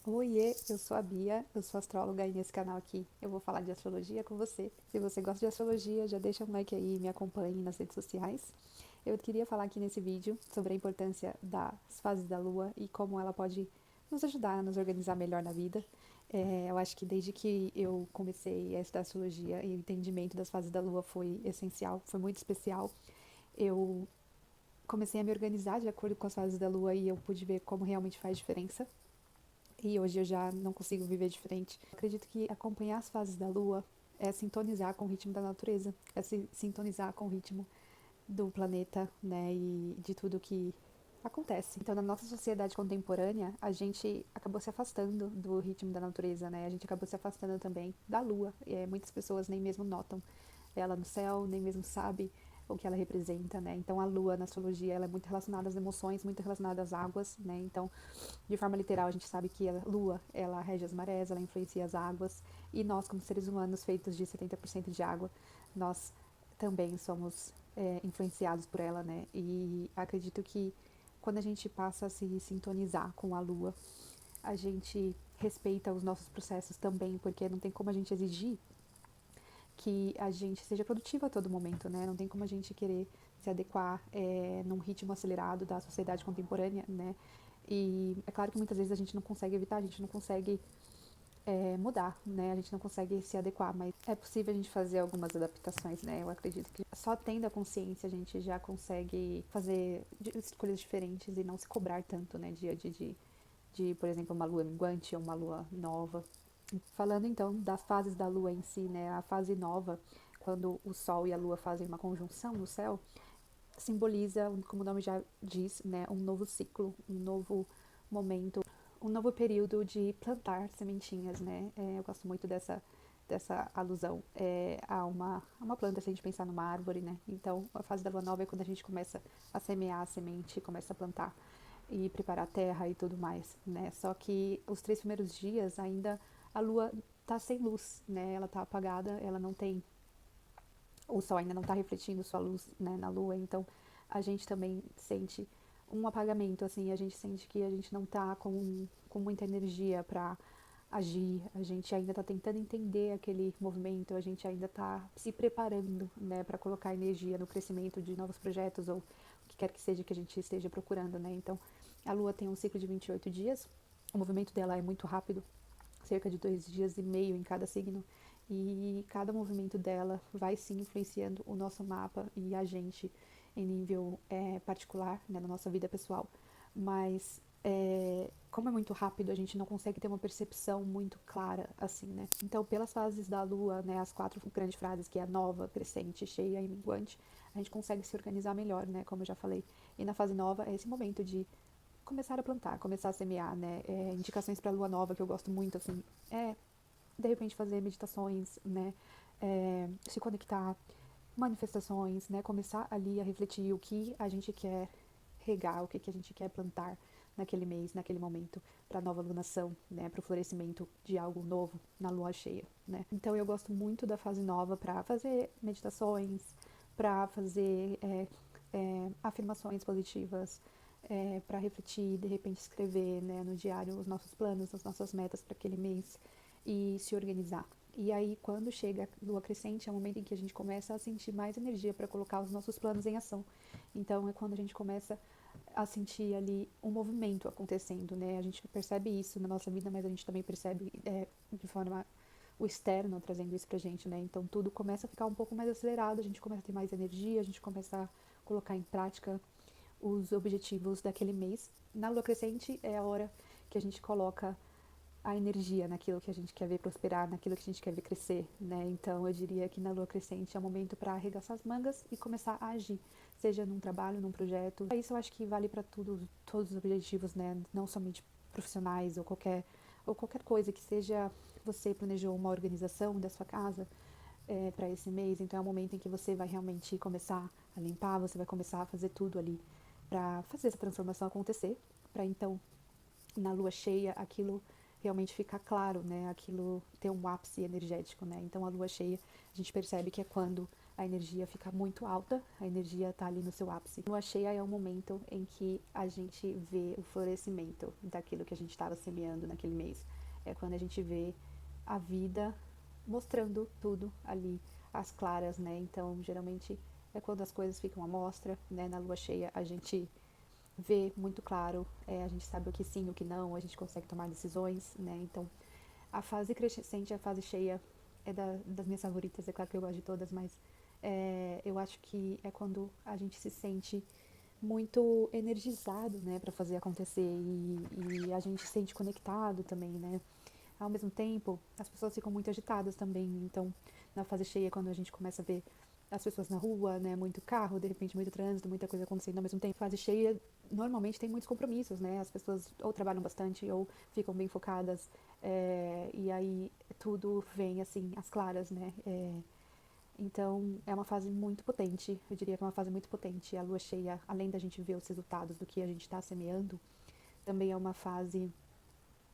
Oiê, eu sou a Bia, eu sou astróloga e nesse canal aqui eu vou falar de astrologia com você. Se você gosta de astrologia, já deixa um like aí e me acompanhe nas redes sociais. Eu queria falar aqui nesse vídeo sobre a importância das fases da Lua e como ela pode nos ajudar a nos organizar melhor na vida. Eu acho que desde que eu comecei a estudar astrologia e o entendimento das fases da Lua foi essencial, foi muito especial. Eu comecei a me organizar de acordo com as fases da Lua e eu pude ver como realmente faz diferença e hoje eu já não consigo viver diferente. Acredito que acompanhar as fases da lua é sintonizar com o ritmo da natureza, é se sintonizar com o ritmo do planeta, né, e de tudo que acontece. Então, na nossa sociedade contemporânea, a gente acabou se afastando do ritmo da natureza, né? A gente acabou se afastando também da lua. Muitas pessoas nem mesmo notam ela no céu, nem mesmo sabe o que ela representa, né? Então, a lua na astrologia, ela é muito relacionada às emoções, muito relacionada às águas, né? Então, de forma literal, a gente sabe que a lua, ela rege as marés, ela influencia as águas, e nós, como seres humanos feitos de 70% de água, nós também somos influenciados por ela, né? E acredito que quando a gente passa a se sintonizar com a lua, a gente respeita os nossos processos também, porque não tem como a gente exigir que a gente seja produtiva a todo momento, né? Não tem como a gente querer se adequar num ritmo acelerado da sociedade contemporânea, né? E é claro que muitas vezes a gente não consegue evitar, a gente não consegue mudar, né? A gente não consegue se adequar, mas é possível a gente fazer algumas adaptações, né? Eu acredito que só tendo a consciência a gente já consegue fazer escolhas diferentes e não se cobrar tanto, né? Diante de, por exemplo, uma lua minguante ou uma lua nova. Falando então das fases da lua em si, né? A fase nova, quando o sol e a lua fazem uma conjunção no céu, simboliza, como o nome já diz, né, um novo ciclo, um novo momento, um novo período de plantar sementinhas, né? Eu gosto muito dessa alusão a uma planta, se a gente pensar numa árvore, né? Então, a fase da lua nova é quando a gente começa a semear a semente, começa a plantar e preparar a terra e tudo mais, né? Só que os 3 primeiros dias ainda a lua tá sem luz, né? Ela tá apagada, ela não tem, o sol ainda não está refletindo sua luz, né, na lua, então a gente também sente um apagamento, assim, a gente sente que a gente não está com muita energia para agir, a gente ainda está tentando entender aquele movimento, a gente ainda está se preparando, né, para colocar energia no crescimento de novos projetos ou o que quer que seja que a gente esteja procurando, né? Então, a lua tem um ciclo de 28 dias, o movimento dela é muito rápido, cerca de 2 dias e meio em cada signo, e cada movimento dela vai sim influenciando o nosso mapa e a gente em nível particular, né, na nossa vida pessoal. Mas como é muito rápido, a gente não consegue ter uma percepção muito clara assim, né? Então, pelas fases da Lua, né, as 4 grandes fases, que é a nova, crescente, cheia e minguante, a gente consegue se organizar melhor, né, como eu já falei. E na fase nova é esse momento de começar a plantar, começar a semear, né? Indicações para lua nova que eu gosto muito, assim, é de repente fazer meditações, né? Se conectar, manifestações, né? Começar ali a refletir o que a gente quer regar, o que a gente quer plantar naquele mês, naquele momento, para a nova lunação, né? Para o florescimento de algo novo na lua cheia, né? Então eu gosto muito da fase nova para fazer meditações, para fazer afirmações positivas, para refletir, de repente escrever, né, no diário os nossos planos, as nossas metas para aquele mês e se organizar. E aí, quando chega a lua crescente, é o momento em que a gente começa a sentir mais energia para colocar os nossos planos em ação. Então, é quando a gente começa a sentir ali um movimento acontecendo, né? A gente percebe isso na nossa vida, mas a gente também percebe de forma o externo trazendo isso pra gente, né? Então tudo começa a ficar um pouco mais acelerado, a gente começa a ter mais energia, a gente começa a colocar em prática os objetivos daquele mês. Na lua crescente é a hora que a gente coloca a energia naquilo que a gente quer ver prosperar, naquilo que a gente quer ver crescer, né? Então eu diria que na lua crescente é o momento para arregaçar as mangas e começar a agir, seja num trabalho, num projeto. Isso eu acho que vale para tudo, todos os objetivos, né? Não somente profissionais ou qualquer coisa que seja. Você planejou uma organização da sua casa para esse mês, então é o momento em que você vai realmente começar a limpar, você vai começar a fazer tudo ali para fazer essa transformação acontecer, para então na lua cheia aquilo realmente ficar claro, né? Aquilo ter um ápice energético, né? Então a lua cheia a gente percebe que é quando a energia fica muito alta, a energia está ali no seu ápice. Lua cheia é o momento em que a gente vê o florescimento daquilo que a gente estava semeando naquele mês. É quando a gente vê a vida mostrando tudo ali, as claras, né? Então, geralmente é quando as coisas ficam à mostra, né? Na lua cheia a gente vê muito claro, a gente sabe o que sim, o que não, a gente consegue tomar decisões, né? Então, a fase crescente, a fase cheia é das minhas favoritas, é claro que eu gosto de todas, mas eu acho que é quando a gente se sente muito energizado, né, para fazer acontecer e a gente se sente conectado também, né. Ao mesmo tempo, as pessoas ficam muito agitadas também, então na fase cheia, quando a gente começa a ver as pessoas na rua, né, muito carro, de repente muito trânsito, muita coisa acontecendo ao mesmo tempo. Fase cheia normalmente tem muitos compromissos, né, as pessoas ou trabalham bastante ou ficam bem focadas, e aí tudo vem assim, às claras, né. Então é uma fase muito potente, eu diria que é uma fase muito potente. A lua cheia, além da gente ver os resultados do que a gente está semeando, também é uma fase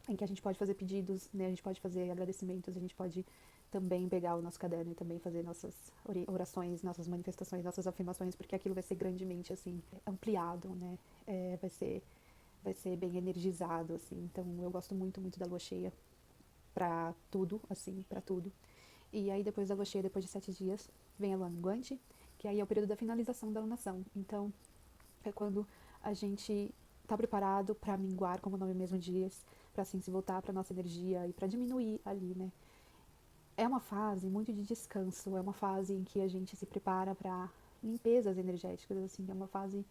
em que a gente pode fazer pedidos, né? A gente pode fazer agradecimentos, a gente pode também pegar o nosso caderno e também fazer nossas orações, nossas manifestações, nossas afirmações, porque aquilo vai ser grandemente assim ampliado, né? Vai ser bem energizado, assim. Então eu gosto muito, muito da lua cheia pra tudo, assim, pra tudo. E aí depois da lua cheia, depois de 7 dias, vem a lua minguante, que aí é o período da finalização da lunação. Então é quando a gente está preparado para minguar, como o nome mesmo diz, para assim se voltar para nossa energia e para diminuir ali, né? É uma fase muito de descanso, é uma fase em que a gente se prepara para limpezas energéticas, assim, é uma fase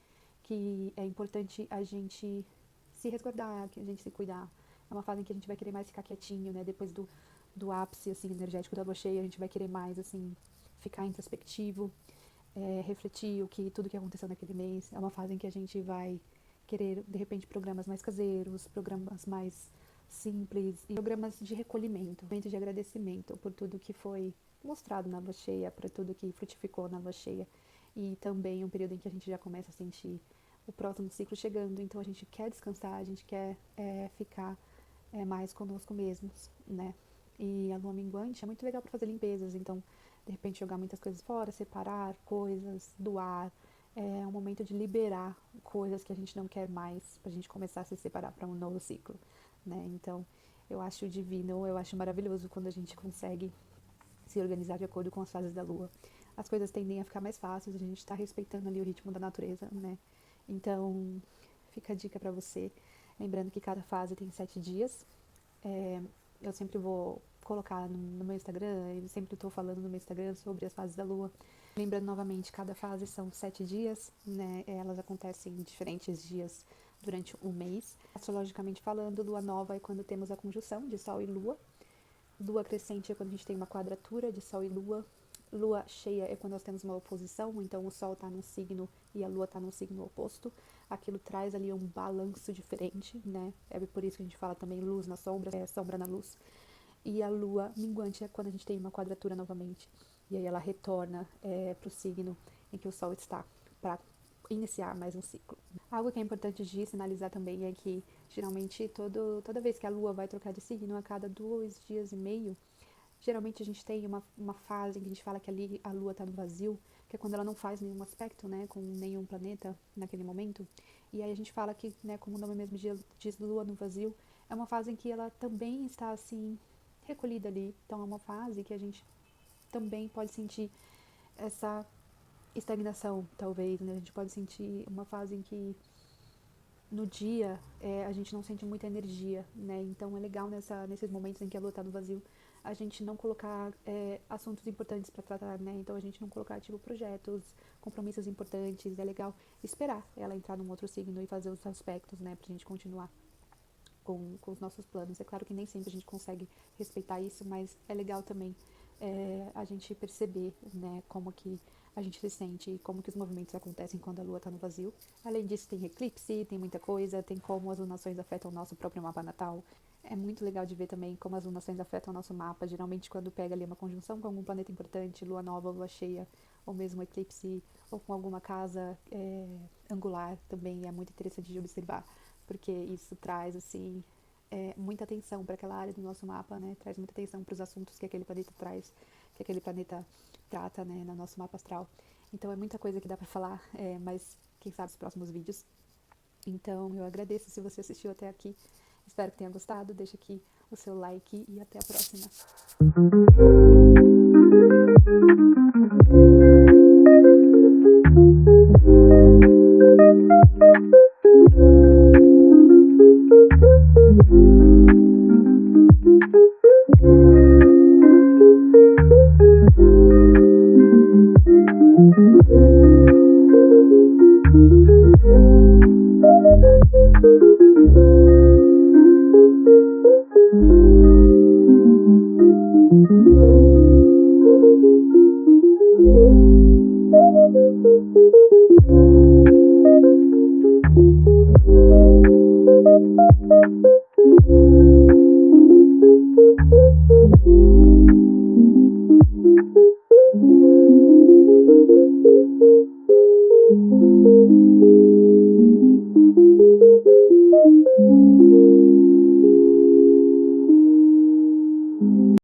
que é importante a gente se resguardar, que a gente se cuidar. É uma fase em que a gente vai querer mais ficar quietinho, né? Depois do ápice, assim, energético da lua cheia, a gente vai querer mais, assim, ficar introspectivo, refletir tudo que aconteceu naquele mês. É uma fase em que a gente vai querer, de repente, programas mais caseiros, programas mais simples e programas de recolhimento, momento de agradecimento por tudo que foi mostrado na lua cheia, por tudo que frutificou na lua cheia. E também um período em que a gente já começa a sentir o próximo ciclo chegando, então a gente quer descansar, a gente quer ficar mais conosco mesmos, né? E a lua minguante é muito legal para fazer limpezas, então de repente jogar muitas coisas fora, separar coisas, doar. É um momento de liberar coisas que a gente não quer mais, pra gente começar a se separar para um novo ciclo, né? Então, eu acho divino, eu acho maravilhoso quando a gente consegue se organizar de acordo com as fases da lua. As coisas tendem a ficar mais fáceis, a gente está respeitando ali o ritmo da natureza, né? Então, fica a dica para você, lembrando que cada fase tem 7 dias. É, eu sempre vou colocar no meu Instagram, eu sempre estou falando no meu Instagram sobre as fases da lua. Lembrando novamente, cada fase são 7 dias, né? Elas acontecem em diferentes dias durante um mês. Astrologicamente falando, lua nova é quando temos a conjunção de Sol e Lua. Lua crescente é quando a gente tem uma quadratura de Sol e Lua. Lua cheia é quando nós temos uma oposição, então o Sol está num signo e a Lua está num signo oposto. Aquilo traz ali um balanço diferente, né? É por isso que a gente fala também luz na sombra, sombra na luz. E a Lua minguante é quando a gente tem uma quadratura novamente. E aí ela retorna para o signo em que o Sol está, para iniciar mais um ciclo. Algo que é importante de sinalizar também é que, geralmente, toda vez que a Lua vai trocar de signo, a cada 2 dias e meio, geralmente a gente tem uma fase em que a gente fala que ali a Lua está no vazio, que é quando ela não faz nenhum aspecto, né, com nenhum planeta naquele momento. E aí a gente fala que, né, como o nome mesmo diz, Lua no vazio, é uma fase em que ela também está, assim, recolhida ali. Então é uma fase que a gente também pode sentir essa estagnação, talvez, né? A gente pode sentir uma fase em que no dia a gente não sente muita energia, né? Então é legal nesses momentos em que a lua tá no vazio a gente não colocar assuntos importantes para tratar, né? Então a gente não colocar tipo projetos, compromissos importantes. É legal esperar ela entrar num outro signo e fazer os aspectos, né? Pra gente continuar com os nossos planos. É claro que nem sempre a gente consegue respeitar isso, mas é legal também a gente perceber, né, como que a gente se sente e como que os movimentos acontecem quando a Lua está no vazio. Além disso, tem eclipse, tem muita coisa, tem como as lunações afetam o nosso próprio mapa natal. É muito legal de ver também como as lunações afetam o nosso mapa. Geralmente, quando pega ali uma conjunção com algum planeta importante, lua nova, lua cheia, ou mesmo eclipse, ou com alguma casa angular, também é muito interessante de observar, porque isso traz, assim, muita atenção para aquela área do nosso mapa, né? Traz muita atenção para os assuntos que aquele planeta traz, que aquele planeta trata, né, no nosso mapa astral. Então é muita coisa que dá pra falar, mas quem sabe os próximos vídeos. Então eu agradeço se você assistiu até aqui. Espero que tenha gostado. Deixa aqui o seu like e até a próxima.